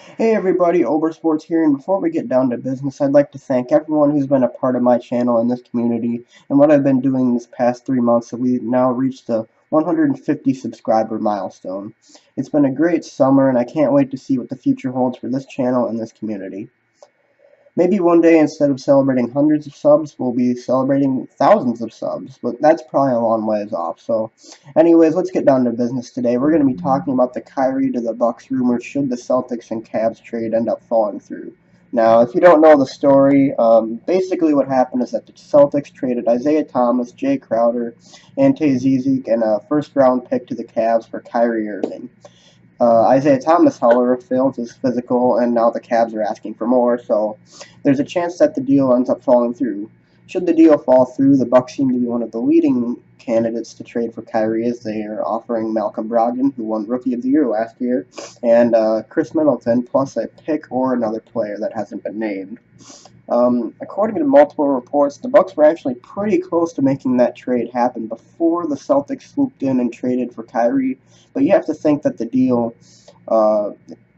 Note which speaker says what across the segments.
Speaker 1: Hey everybody, Obersports here, and before we get down to business, I'd like to thank everyone who's been a part of my channel and this community, and what I've been doing this past 3 months, so we've now reached the 150 subscriber milestone. It's been a great summer, and I can't wait to see what the future holds for this channel and this community. Maybe one day, instead of celebrating hundreds of subs, we'll be celebrating thousands of subs, but that's probably a long ways off. So, anyways, let's get down to business today. We're going to be talking about the Kyrie to the Bucks rumor should the Celtics and Cavs trade end up falling through. Now, if you don't know the story, basically what happened is that the Celtics traded Isaiah Thomas, Jay Crowder, Ante Zizic, and a first-round pick to the Cavs for Kyrie Irving. Isaiah Thomas, however, failed his physical, and now the Cavs are asking for more, so there's a chance that the deal ends up falling through. Should the deal fall through, the Bucks seem to be one of the leading candidates to trade for Kyrie, as they are offering Malcolm Brogdon, who won Rookie of the Year last year, and Chris Middleton, plus a pick or another player that hasn't been named. According to multiple reports, the Bucks were actually pretty close to making that trade happen before the Celtics swooped in and traded for Kyrie. But you have to think that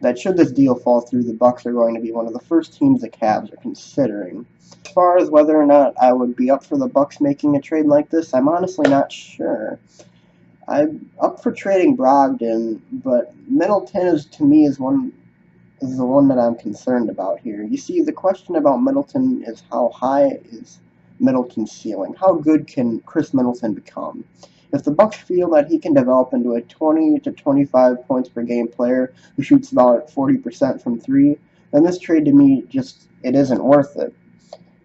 Speaker 1: that should this deal fall through, the Bucks are going to be one of the first teams the Cavs are considering. As far as whether or not I would be up for the Bucks making a trade like this, I'm honestly not sure. I'm up for trading Brogdon, but Middleton to me is the one that I'm concerned about here. You see, the question about Middleton is how high is Middleton's ceiling? How good can Chris Middleton become? If the Bucks feel that he can develop into a 20 to 25 points per game player who shoots about 40% from three, then this trade to me it isn't worth it.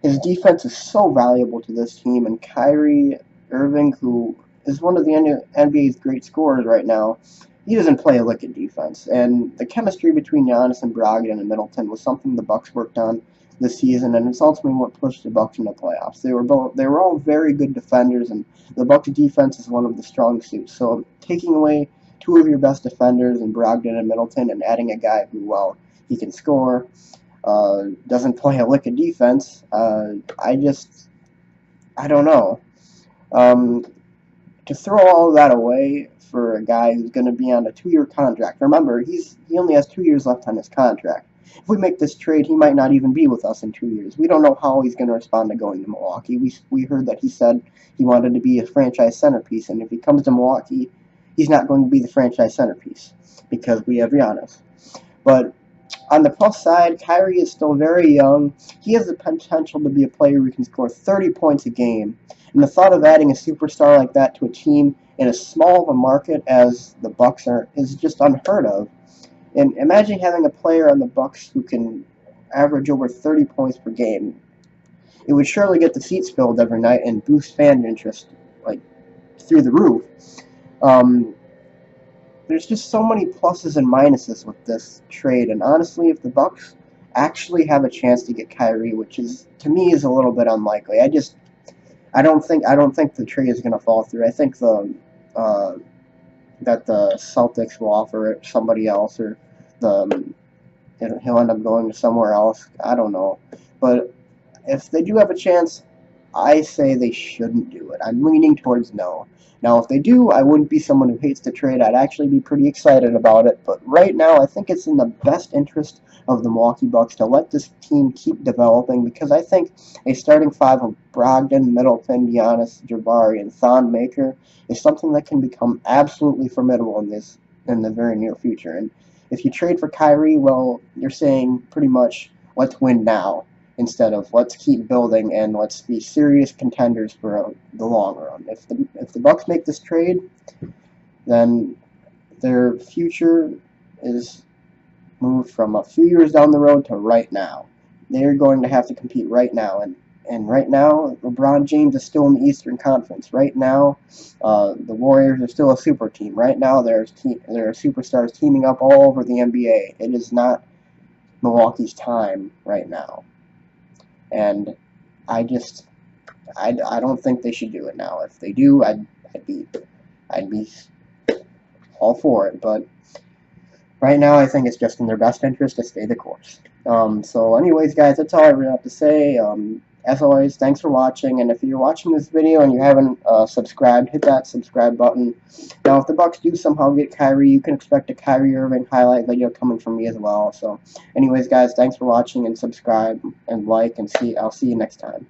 Speaker 1: His defense is so valuable to this team, and Kyrie Irving, who is one of the NBA's great scorers right now, he doesn't play a lick of defense. And the chemistry between Giannis and Brogdon and Middleton was something the Bucks worked on this season, and it's ultimately what pushed the Bucks in the playoffs. They were all very good defenders, and the Bucks defense is one of the strong suits. So taking away two of your best defenders in Brogdon and Middleton and adding a guy who, well, he can score, doesn't play a lick of defense, I don't know. Um, to throw all of that away for a guy who's going to be on a 2-year contract. Remember, he only has 2 years left on his contract. If we make this trade, he might not even be with us in 2 years. We don't know how he's going to respond to going to Milwaukee. We heard that he said he wanted to be a franchise centerpiece, and if he comes to Milwaukee, he's not going to be the franchise centerpiece because we have Giannis. But on the plus side, Kyrie is still very young. He has the potential to be a player who can score 30 points a game. And the thought of adding a superstar like that to a team in as small of a market as the Bucks are is just unheard of. And imagine having a player on the Bucks who can average over 30 points per game. It would surely get the seats filled every night and boost fan interest like through the roof. Um, there's just so many pluses and minuses with this trade, and honestly, if the Bucks actually have a chance to get Kyrie, which is to me is a little bit unlikely, I don't think the trade is going to fall through. I think uh, that the Celtics will offer it somebody else, or he'll end up going to somewhere else. I don't know, but if they do have a chance, I say they shouldn't do it. I'm leaning towards no. Now, if they do, I wouldn't be someone who hates the trade. I'd actually be pretty excited about it. But right now, I think it's in the best interest of the Milwaukee Bucks to let this team keep developing, because I think a starting five of Brogdon, Middleton, Giannis, Jabari, and Thon Maker is something that can become absolutely formidable in the very near future. And if you trade for Kyrie, well, you're saying pretty much let's win now, instead of let's keep building and let's be serious contenders for the long run. If the Bucks make this trade, then their future is moved from a few years down the road to right now. They're going to have to compete right now, and right now, LeBron James is still in the Eastern Conference. Right now, the Warriors are still a super team. Right now, there are superstars teaming up all over the NBA. It is not Milwaukee's time right now. And I don't think they should do it now. If they do, I'd be all for it. But right now, I think it's just in their best interest to stay the course. So anyways, guys, that's all I really have to say. as always, thanks for watching, and if you're watching this video and you haven't subscribed, hit that subscribe button. Now, if the Bucks do somehow get Kyrie, you can expect a Kyrie Irving highlight video coming from me as well. So, anyways, guys, thanks for watching, and subscribe and like, and I'll see you next time.